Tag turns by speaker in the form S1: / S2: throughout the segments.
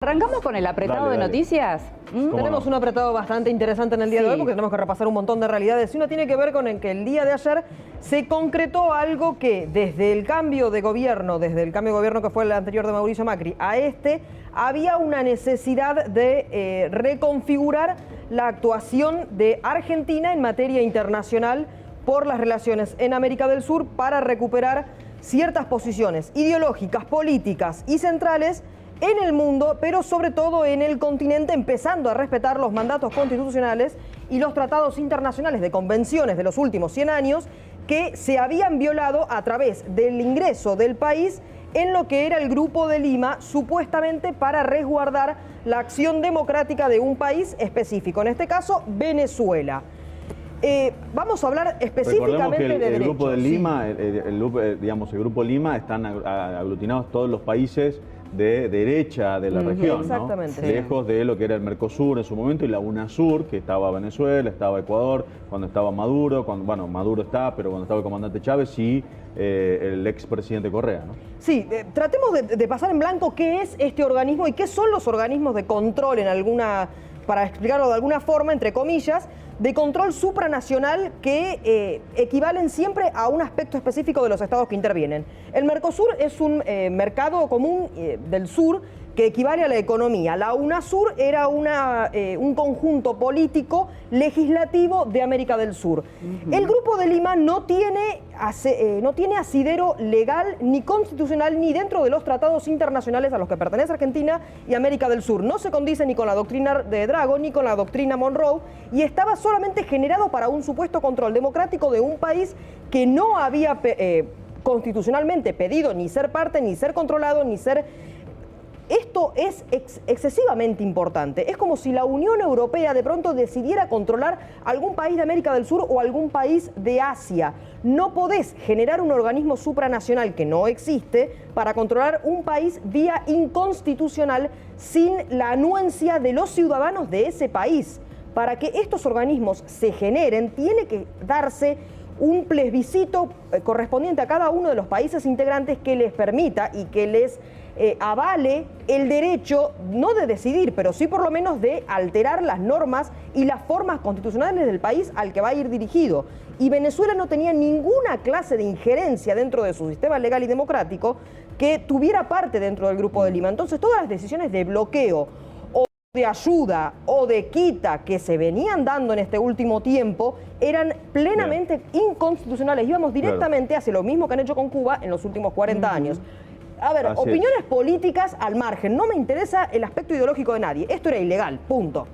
S1: Arrancamos con el apretado de noticias.
S2: Tenemos un apretado bastante interesante en el día de hoy porque tenemos que repasar un montón de realidades. Y uno tiene que ver con el que el día de ayer se concretó algo que desde el cambio de gobierno, que fue el anterior de Mauricio Macri, a este, había una necesidad de reconfigurar la actuación de Argentina en materia internacional por las relaciones en América del Sur para recuperar ciertas posiciones ideológicas, políticas y centrales en el mundo, pero sobre todo en el continente, empezando a respetar los mandatos constitucionales y los tratados internacionales de convenciones de los últimos 100 años que se habían violado a través del ingreso del país en lo que era el Grupo de Lima, supuestamente para resguardar la acción democrática de un país específico, en este caso Venezuela. Vamos a hablar específicamente de derechos.
S3: El Grupo de Lima, el Grupo Lima, están aglutinados todos los países de derecha de la región,
S2: exactamente,
S3: ¿no? Lejos de lo que era el Mercosur en su momento y la UNASUR, que estaba Venezuela, estaba Ecuador, cuando estaba Maduro, bueno, Maduro está, pero cuando estaba el comandante Chávez y el expresidente Correa, ¿no?
S2: Sí, tratemos de pasar en blanco qué es este organismo y qué son los organismos de control para explicarlo de alguna forma, entre comillas, de control supranacional que equivalen siempre a un aspecto específico de los estados que intervienen. El Mercosur es un mercado común del sur que equivale a la economía. La UNASUR era un conjunto político legislativo de América del Sur. El Grupo de Lima no tiene asidero legal ni constitucional ni dentro de los tratados internacionales a los que pertenece Argentina y América del Sur. No se condice ni con la doctrina de Drago ni con la doctrina Monroe y estaba solamente generado para un supuesto control democrático de un país que no había constitucionalmente pedido ni ser parte, ni ser controlado, ni ser... Esto es excesivamente importante. Es como si la Unión Europea de pronto decidiera controlar algún país de América del Sur o algún país de Asia. No podés generar un organismo supranacional que no existe para controlar un país vía inconstitucional sin la anuencia de los ciudadanos de ese país. Para que estos organismos se generen, tiene que darse un plebiscito correspondiente a cada uno de los países integrantes que les permita y que les avale el derecho, no de decidir, pero sí por lo menos de alterar las normas y las formas constitucionales del país al que va a ir dirigido. Y Venezuela no tenía ninguna clase de injerencia dentro de su sistema legal y democrático que tuviera parte dentro del Grupo de Lima. Entonces todas las decisiones de bloqueo o de ayuda o de quita que se venían dando en este último tiempo eran plenamente inconstitucionales. Íbamos directamente hacia lo mismo que han hecho con Cuba en los últimos 40 años. A ver, opiniones políticas al margen. No me interesa el aspecto ideológico de nadie. Esto era ilegal, punto.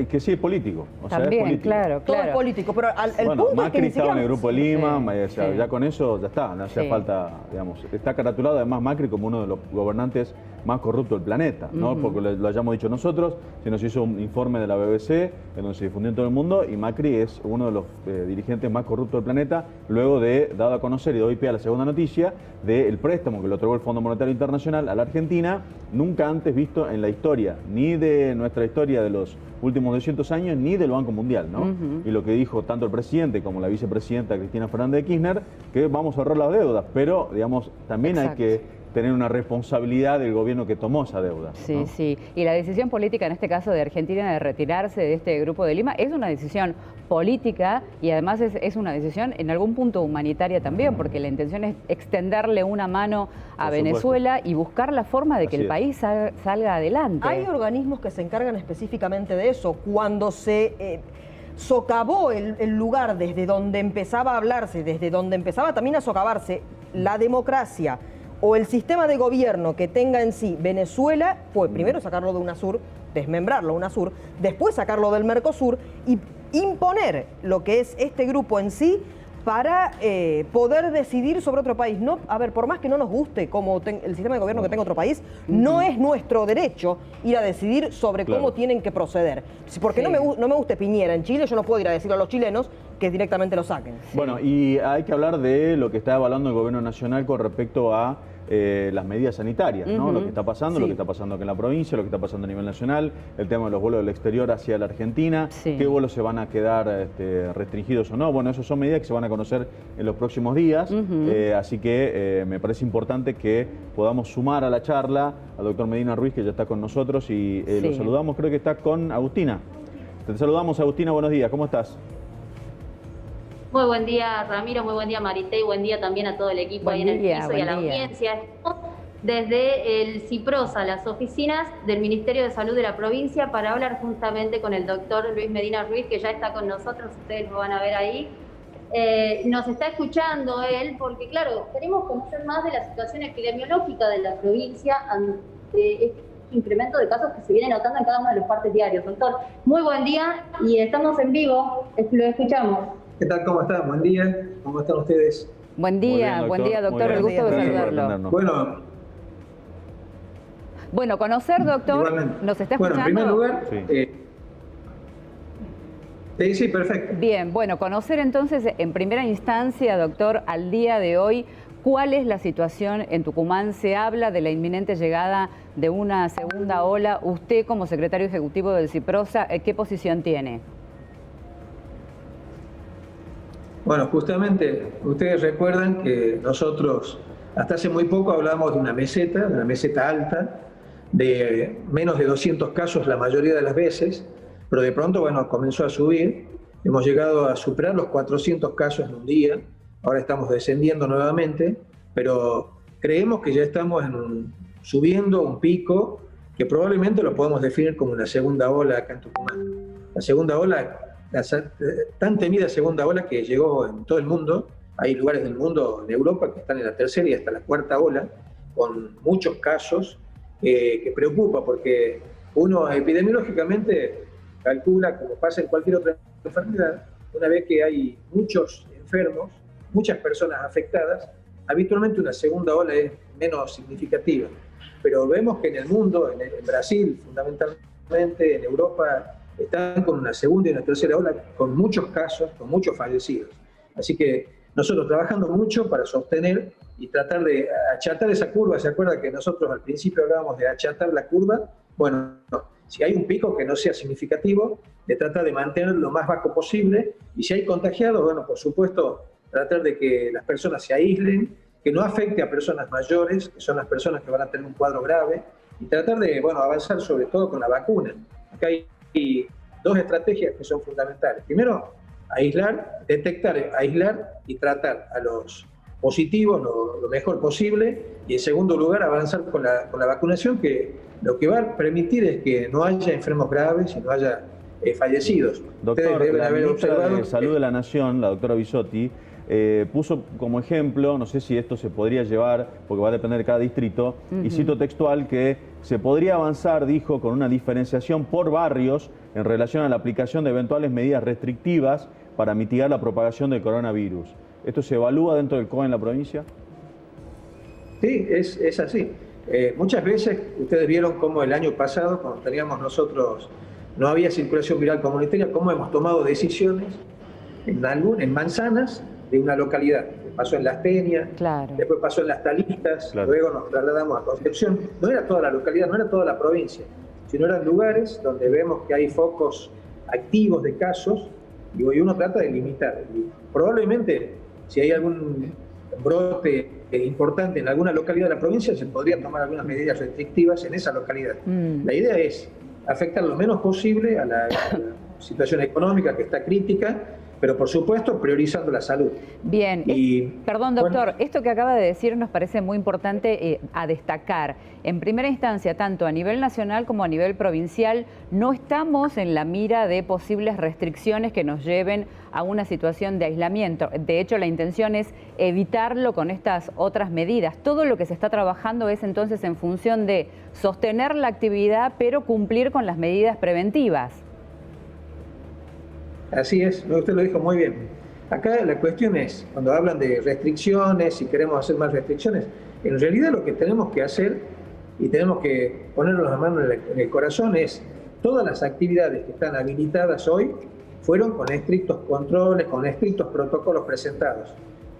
S3: Que sí es político. O
S1: También,
S3: sea, es político.
S1: claro.
S2: Todo es político, pero el punto
S3: Macri
S2: es que ni
S3: estaba en el Grupo de Lima, ya con eso ya está, no hacía falta, digamos. Está caratulado además Macri como uno de los gobernantes más corruptos del planeta, no porque lo hayamos dicho nosotros, sino se hizo un informe de la BBC en donde se difundió en todo el mundo y Macri es uno de los dirigentes más corruptos del planeta, luego de dado a conocer y doy pie a la segunda noticia del préstamo que le otorgó el Fondo Monetario Internacional a la Argentina, nunca antes visto en la historia, ni de nuestra historia de los últimos 200 años, ni del Banco Mundial, ¿no? Y lo que dijo tanto el presidente como la vicepresidenta Cristina Fernández de Kirchner, que vamos a ahorrar las deudas, pero, digamos, también hay que tener una responsabilidad del gobierno que tomó esa deuda,
S1: Sí,
S3: ¿no?
S1: sí. Y la decisión política, en este caso de Argentina, de retirarse de este Grupo de Lima, es una decisión política y además es una decisión en algún punto humanitaria también, porque la intención es extenderle una mano a Venezuela y buscar la forma de que el país salga adelante.
S2: Hay organismos que se encargan específicamente de eso. Cuando se socavó el lugar desde donde empezaba a hablarse, desde donde empezaba también a socavarse la democracia o el sistema de gobierno que tenga en sí Venezuela, fue primero sacarlo de UNASUR, desmembrarlo UNASUR, después sacarlo del Mercosur y imponer lo que es este grupo en sí para poder decidir sobre otro país. No, a ver, por más que no nos guste como el sistema de gobierno que tenga otro país, no es nuestro derecho ir a decidir sobre cómo tienen que proceder. Porque no me guste Piñera en Chile, yo no puedo ir a decirle a los chilenos que directamente lo saquen.
S3: Bueno, y hay que hablar de lo que está evaluando el gobierno nacional con respecto a las medidas sanitarias, ¿no? Lo que está pasando, lo que está pasando aquí en la provincia, lo que está pasando a nivel nacional, el tema de los vuelos del exterior hacia la Argentina, qué vuelos se van a quedar restringidos o no. Bueno, esas son medidas que se van a conocer en los próximos días, así que me parece importante que podamos sumar a la charla al doctor Medina Ruiz, que ya está con nosotros, y lo saludamos, creo que está con Agustina. Te saludamos, Agustina, buenos días, ¿cómo estás?
S4: Muy buen día, Ramiro, muy buen día, Marité, y buen día también a todo el equipo ahí en el piso y a la audiencia. Desde el CIPROSA, las oficinas del Ministerio de Salud de la provincia, para hablar justamente con el doctor Luis Medina Ruiz, que ya está con nosotros, ustedes lo van a ver ahí. Nos está escuchando él, porque claro, queremos conocer más de la situación epidemiológica de la provincia ante este incremento de casos que se viene notando en cada uno de los partes diarios. Doctor, muy buen día y estamos en vivo, lo escuchamos.
S5: ¿Qué tal? ¿Cómo están? Buen día. ¿Cómo están ustedes?
S1: Buen día, doctor. El gusto de saludarlo. Bueno, conocer, doctor, igualmente. ¿Nos está escuchando?
S5: Bueno, en primer lugar... Sí, perfecto.
S1: Bien, bueno, conocer entonces en primera instancia, doctor, al día de hoy, ¿cuál es la situación en Tucumán? Se habla de la inminente llegada de una segunda ola. Usted, como secretario ejecutivo del CIPROSA, ¿qué posición tiene?
S5: Bueno, justamente ustedes recuerdan que nosotros hasta hace muy poco hablábamos de una meseta alta, de menos de 200 casos la mayoría de las veces, pero de pronto, bueno, comenzó a subir. Hemos llegado a superar los 400 casos en un día, ahora estamos descendiendo nuevamente, pero creemos que ya estamos subiendo un pico que probablemente lo podemos definir como una segunda ola acá en Tucumán. La segunda ola, la tan temida segunda ola que llegó en todo el mundo. Hay lugares del mundo, en Europa, que están en la tercera y hasta la cuarta ola, con muchos casos que preocupa, porque uno epidemiológicamente calcula, como pasa en cualquier otra enfermedad, una vez que hay muchos enfermos, muchas personas afectadas, habitualmente una segunda ola es menos significativa. Pero vemos que en el mundo, en Brasil fundamentalmente, en Europa, están con una segunda y una tercera ola, con muchos casos, con muchos fallecidos. Así que nosotros trabajando mucho para sostener y tratar de achatar esa curva. ¿Se acuerda que nosotros al principio hablábamos de achatar la curva? Bueno, si hay un pico que no sea significativo, de tratar de mantenerlo lo más bajo posible, y si hay contagiados, bueno, por supuesto, tratar de que las personas se aíslen, que no afecte a personas mayores, que son las personas que van a tener un cuadro grave, y tratar de, bueno, avanzar sobre todo con la vacuna. Acá hay dos estrategias que son fundamentales. Primero, detectar, aislar y tratar a los positivos lo mejor posible, y en segundo lugar, avanzar con la vacunación, que lo que va a permitir es que no haya enfermos graves y no haya fallecidos.
S3: Doctor, la ministra de Salud de la Nación, la doctora Bisotti, puso como ejemplo, no sé si esto se podría llevar, porque va a depender de cada distrito, y cito textual que se podría avanzar, dijo, con una diferenciación por barrios en relación a la aplicación de eventuales medidas restrictivas para mitigar la propagación del coronavirus. ¿Esto se evalúa dentro del COE en la provincia?
S5: Sí, es así. Muchas veces ustedes vieron cómo el año pasado, cuando teníamos nosotros, no había circulación viral comunitaria, cómo hemos tomado decisiones en manzanas de una localidad. Pasó en Las Peñas, después pasó en Las Talistas, luego nos trasladamos a Concepción. No era toda la localidad, no era toda la provincia, sino eran lugares donde vemos que hay focos activos de casos y uno trata de limitar. Y probablemente, si hay algún brote importante en alguna localidad de la provincia, se podría tomar algunas medidas restrictivas en esa localidad. La idea es afectar lo menos posible a la situación económica que está crítica, pero por supuesto priorizando la salud.
S1: Bien, perdón doctor, esto que acaba de decir nos parece muy importante a destacar. En primera instancia, tanto a nivel nacional como a nivel provincial, no estamos en la mira de posibles restricciones que nos lleven a una situación de aislamiento. De hecho, la intención es evitarlo con estas otras medidas. Todo lo que se está trabajando es entonces en función de sostener la actividad, pero cumplir con las medidas preventivas.
S5: Así es, usted lo dijo muy bien. Acá la cuestión es, cuando hablan de restricciones, si queremos hacer más restricciones, en realidad lo que tenemos que hacer, y tenemos que ponernos las manos en el corazón, es todas las actividades que están habilitadas hoy fueron con estrictos controles, con estrictos protocolos presentados.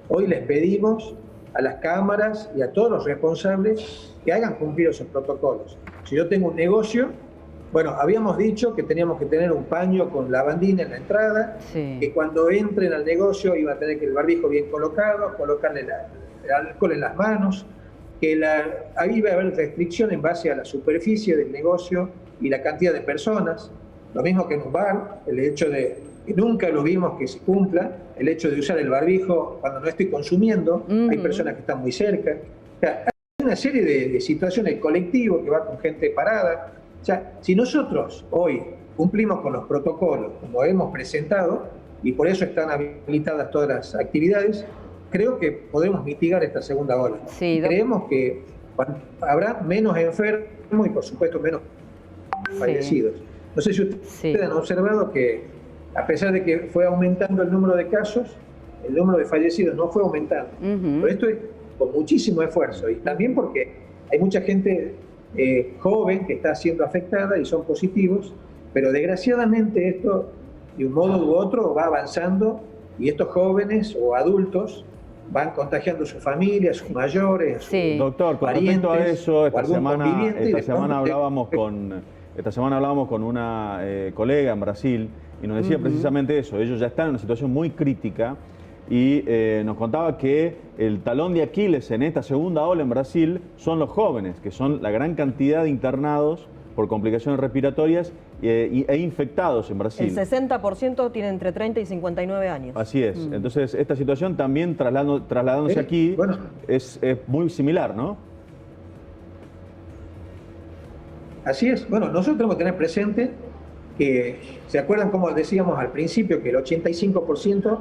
S5: Hoy les pedimos a las cámaras y a todos los responsables que hagan cumplir esos protocolos. Si yo tengo un negocio, bueno, habíamos dicho que teníamos que tener un paño con lavandina en la entrada, que cuando entren al negocio iba a tener que el barbijo bien colocado, colocarle el alcohol en las manos, que ahí iba a haber restricción en base a la superficie del negocio y la cantidad de personas. Lo mismo que en un bar, el hecho de que nunca lo vimos que se cumpla, el hecho de usar el barbijo cuando no estoy consumiendo, hay personas que están muy cerca. O sea, hay una serie de situaciones colectivas que va con gente parada. O sea, si nosotros hoy cumplimos con los protocolos como hemos presentado, y por eso están habilitadas todas las actividades, creo que podemos mitigar esta segunda ola. Sí, creemos que habrá menos enfermos y, por supuesto, menos fallecidos. No sé si ustedes han observado que, a pesar de que fue aumentando el número de casos, el número de fallecidos no fue aumentando. Pero esto es con muchísimo esfuerzo, y también porque hay mucha gente joven que está siendo afectada y son positivos, pero desgraciadamente esto, de un modo u otro, va avanzando, y estos jóvenes o adultos van contagiando a su familia, a sus mayores, a sus
S3: Doctor, con
S5: parientes,
S3: respecto a eso, esta
S5: conviviente,
S3: semana hablábamos con una colega en Brasil y nos decía precisamente eso. Ellos ya están en una situación muy crítica y nos contaba que el talón de Aquiles en esta segunda ola en Brasil son los jóvenes, que son la gran cantidad de internados por complicaciones respiratorias e infectados en Brasil.
S2: El 60% tiene entre 30 y 59 años.
S3: Así es. Entonces, esta situación también trasladándose aquí es muy similar, ¿no?
S5: Así es. Bueno, nosotros tenemos que tener presente que, ¿se acuerdan cómo decíamos al principio que el 85%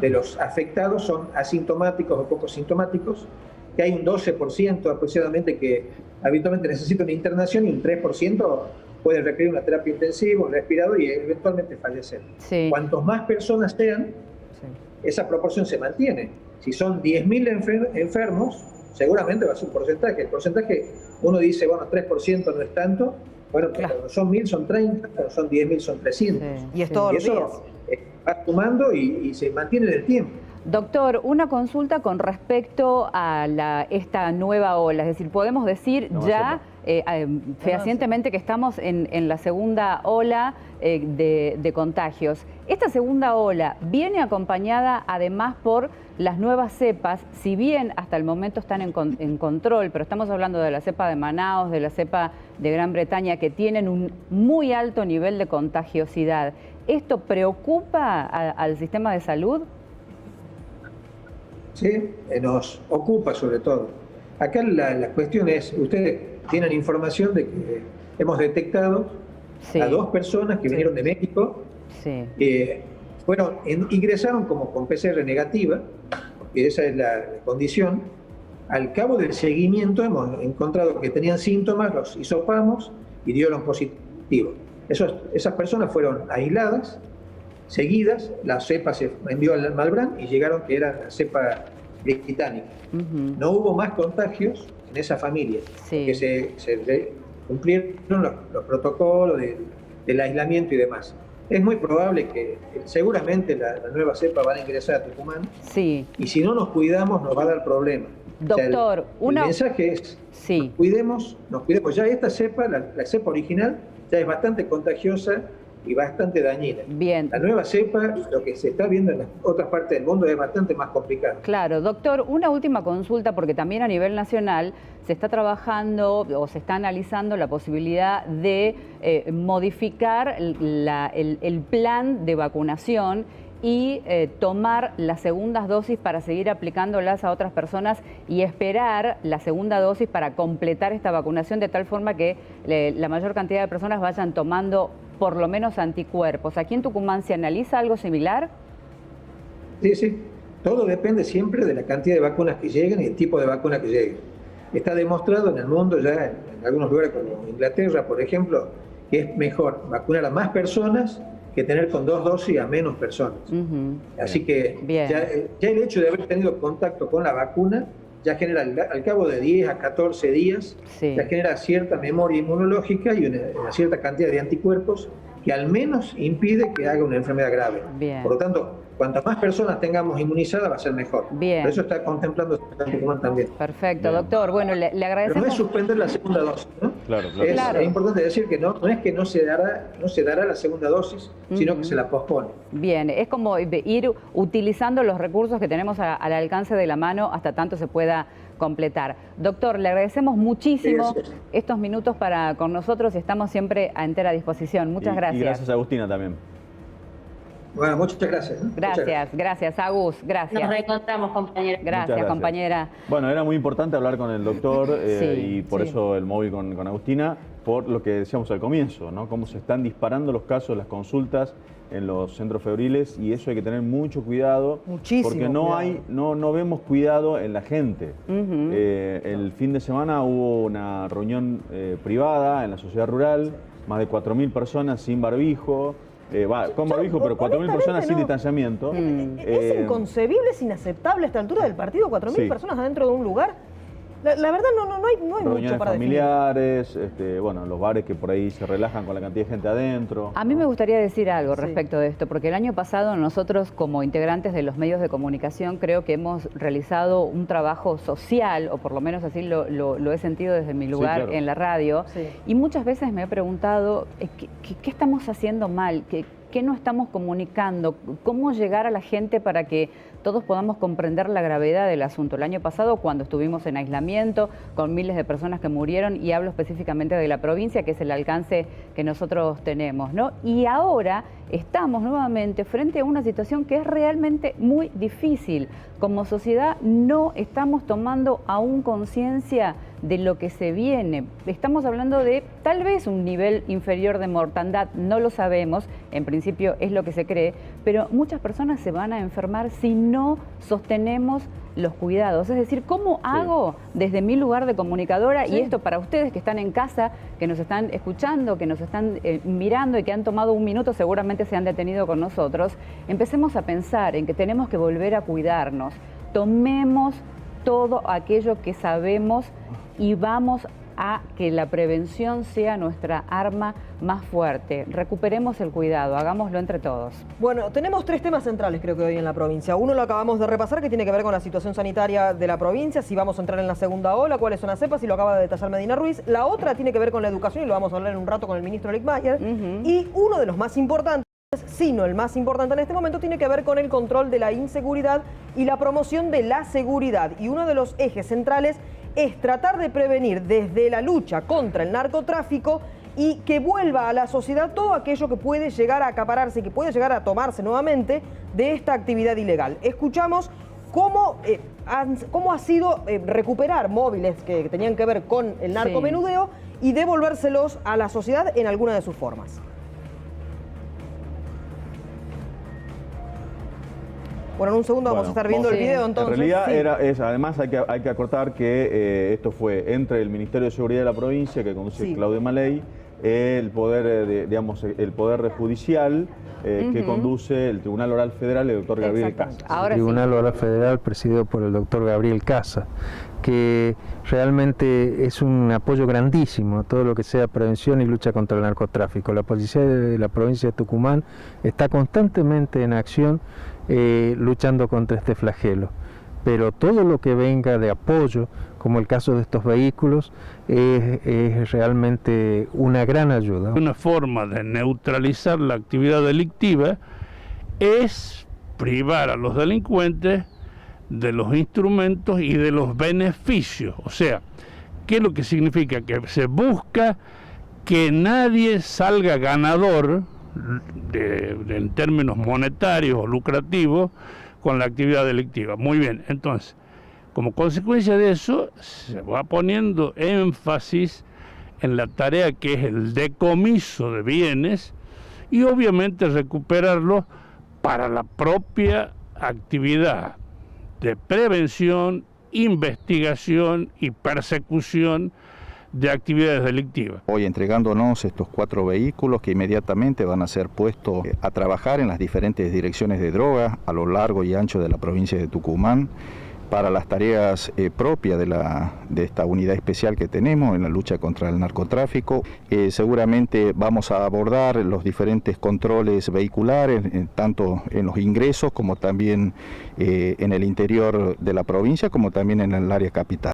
S5: de los afectados son asintomáticos o poco sintomáticos? Que hay un 12% aproximadamente que habitualmente necesita una internación y un 3% puede requerir una terapia intensiva, un respirador y eventualmente fallecer. Cuantos más personas sean, esa proporción se mantiene. Si son 10.000 enfermos, seguramente va a ser un porcentaje. El porcentaje, uno dice, bueno, 3% no es tanto. Bueno, cuando son 1.000 son 30, cuando son 10.000 son 300.
S2: Y es todo
S5: y eso va sumando y se mantiene en el tiempo.
S1: Doctor, una consulta con respecto a esta nueva ola. Es decir, podemos decir fehacientemente que estamos en la segunda ola de contagios. Esta segunda ola viene acompañada además por las nuevas cepas, si bien hasta el momento están en control, pero estamos hablando de la cepa de Manaus, de la cepa de Gran Bretaña, que tienen un muy alto nivel de contagiosidad. ¿Esto preocupa al sistema de salud?
S5: Sí, nos ocupa sobre todo. Acá la cuestión es, ustedes tienen información de que hemos detectado a 2 personas que vinieron de México, ingresaron como con PCR negativa, porque esa es la condición. Al cabo del seguimiento hemos encontrado que tenían síntomas, los hisopamos y dieron positivo. Esas personas fueron aisladas, seguidas, la cepa se envió al Malbrán y llegaron que era la cepa británica. No hubo más contagios en esa familia, porque se cumplieron los protocolos del aislamiento y demás. Es muy probable que seguramente la nueva cepa va a ingresar a Tucumán, y si no nos cuidamos nos va a dar problemas.
S1: Doctor,
S5: el mensaje es, nos cuidemos. Ya esta cepa, la cepa original, ya es bastante contagiosa y bastante dañina.
S1: Bien.
S5: La nueva cepa, lo que se está viendo en las otras partes del mundo, es bastante más complicado.
S1: Claro. Doctor, una última consulta, porque también a nivel nacional se está trabajando o se está analizando la posibilidad de modificar el plan de vacunación y tomar las segundas dosis para seguir aplicándolas a otras personas y esperar la segunda dosis para completar esta vacunación de tal forma que la mayor cantidad de personas vayan tomando por lo menos anticuerpos. ¿Aquí en Tucumán se analiza algo similar?
S5: Sí. Todo depende siempre de la cantidad de vacunas que lleguen y el tipo de vacuna que lleguen. Está demostrado en el mundo ya, en algunos lugares como Inglaterra, por ejemplo, que es mejor vacunar a más personas que tener con 2 dosis a menos personas. Así que ya el hecho de haber tenido contacto con la vacuna ya genera, al cabo de 10 a 14 días, ya genera cierta memoria inmunológica y una cierta cantidad de anticuerpos que al menos impide que haga una enfermedad grave.
S1: Bien.
S5: Por lo tanto, cuantas más personas tengamos inmunizadas va a ser mejor.
S1: Bien.
S5: Por eso está contemplando Tucumán también.
S1: Perfecto, doctor. Bueno, le agradecemos.
S5: Pero no es suspender la segunda dosis, ¿no?
S3: Claro.
S5: Es importante decir que no es que no se dará la segunda dosis, sino que se la pospone.
S1: Bien, es como ir utilizando los recursos que tenemos al alcance de la mano hasta tanto se pueda completar. Doctor, le agradecemos muchísimo estos minutos con nosotros y estamos siempre a entera disposición. Muchas gracias.
S3: Y gracias a Agustina también.
S5: Bueno, muchas gracias.
S1: Gracias, Agus, gracias.
S4: Nos reencontramos, compañera.
S1: Gracias, compañera.
S3: Bueno, era muy importante hablar con el doctor y por eso el móvil con Agustina, por lo que decíamos al comienzo, ¿no? Cómo se están disparando los casos, las consultas en los centros febriles, y eso hay que tener mucho cuidado.
S2: Muchísimo
S3: porque
S2: cuidado.
S3: no vemos cuidado en la gente. El fin de semana hubo una reunión privada en la sociedad rural, más de 4.000 personas sin barbijo. Con barbijo, pero 4.000 personas sin distanciamiento.
S2: Es inconcebible, es inaceptable a esta altura del partido, 4.000 personas adentro de un lugar. La verdad no hay mucho para
S3: familiares, bueno, los bares que por ahí se relajan con la cantidad de gente adentro.
S1: A mí me gustaría decir algo respecto de esto, porque el año pasado nosotros como integrantes de los medios de comunicación creo que hemos realizado un trabajo social, o por lo menos así lo he sentido desde mi lugar en la radio, y muchas veces me he preguntado ¿qué estamos haciendo mal? ¿Qué no estamos comunicando? ¿Cómo llegar a la gente para que todos podamos comprender la gravedad del asunto? El año pasado, cuando estuvimos en aislamiento, con miles de personas que murieron, y hablo específicamente de la provincia, que es el alcance que nosotros tenemos, ¿no? Y ahora estamos nuevamente frente a una situación que es realmente muy difícil. Como sociedad no estamos tomando aún conciencia de lo que se viene. Estamos hablando de tal vez un nivel inferior de mortandad, no lo sabemos, en principio es lo que se cree, pero muchas personas se van a enfermar si no sostenemos los cuidados. Es decir, ¿cómo hago desde mi lugar de comunicadora? Y esto para ustedes que están en casa, que nos están escuchando, que nos están mirando y que han tomado un minuto, seguramente se han detenido con nosotros, empecemos a pensar en que tenemos que volver a cuidarnos. Tomemos todo aquello que sabemos y vamos a que la prevención sea nuestra arma más fuerte. Recuperemos el cuidado, hagámoslo entre todos.
S2: Bueno, tenemos 3 temas centrales creo que hoy en la provincia. Uno lo acabamos de repasar, que tiene que ver con la situación sanitaria de la provincia, si vamos a entrar en la segunda ola, cuáles son las cepas, y lo acaba de detallar Medina Ruiz. La otra tiene que ver con la educación, y lo vamos a hablar en un rato con el ministro Lickmayer. Y uno de los más importantes, sino el más importante en este momento, tiene que ver con el control de la inseguridad y la promoción de la seguridad. Y uno de los ejes centrales es tratar de prevenir desde la lucha contra el narcotráfico y que vuelva a la sociedad todo aquello que puede llegar a acapararse y que puede llegar a tomarse nuevamente de esta actividad ilegal. Escuchamos cómo ha sido recuperar móviles que tenían que ver con el narcomenudeo y devolvérselos a la sociedad en alguna de sus formas. Bueno, en un segundo vamos a estar viendo el video, entonces.
S3: En realidad, además hay que acotar que esto fue entre el Ministerio de Seguridad de la provincia, que conduce Claudio Maley, el Poder, el Poder Judicial, que conduce el Tribunal Oral Federal, el doctor Gabriel Casa.
S6: El Tribunal Oral Federal, presidido por el doctor Gabriel Casa, que realmente es un apoyo grandísimo a todo lo que sea prevención y lucha contra el narcotráfico. La policía de la provincia de Tucumán está constantemente en acción luchando contra este flagelo, pero todo lo que venga de apoyo, como el caso de estos vehículos, es realmente una gran ayuda.
S7: Una forma de neutralizar la actividad delictiva es privar a los delincuentes de los instrumentos y de los beneficios. O sea, ¿qué es lo que significa? Que se busca que nadie salga ganador en términos monetarios o lucrativos con la actividad delictiva. Muy bien, entonces, como consecuencia de eso, se va poniendo énfasis en la tarea que es el decomiso de bienes y obviamente recuperarlos para la propia actividad de prevención, investigación y persecución de actividades delictivas.
S8: Hoy entregándonos estos 4 vehículos que inmediatamente van a ser puestos a trabajar en las diferentes direcciones de droga a lo largo y ancho de la provincia de Tucumán, para las tareas propias de esta unidad especial que tenemos en la lucha contra el narcotráfico. Seguramente vamos a abordar los diferentes controles vehiculares, tanto en los ingresos como también en el interior de la provincia, como también en el área capital.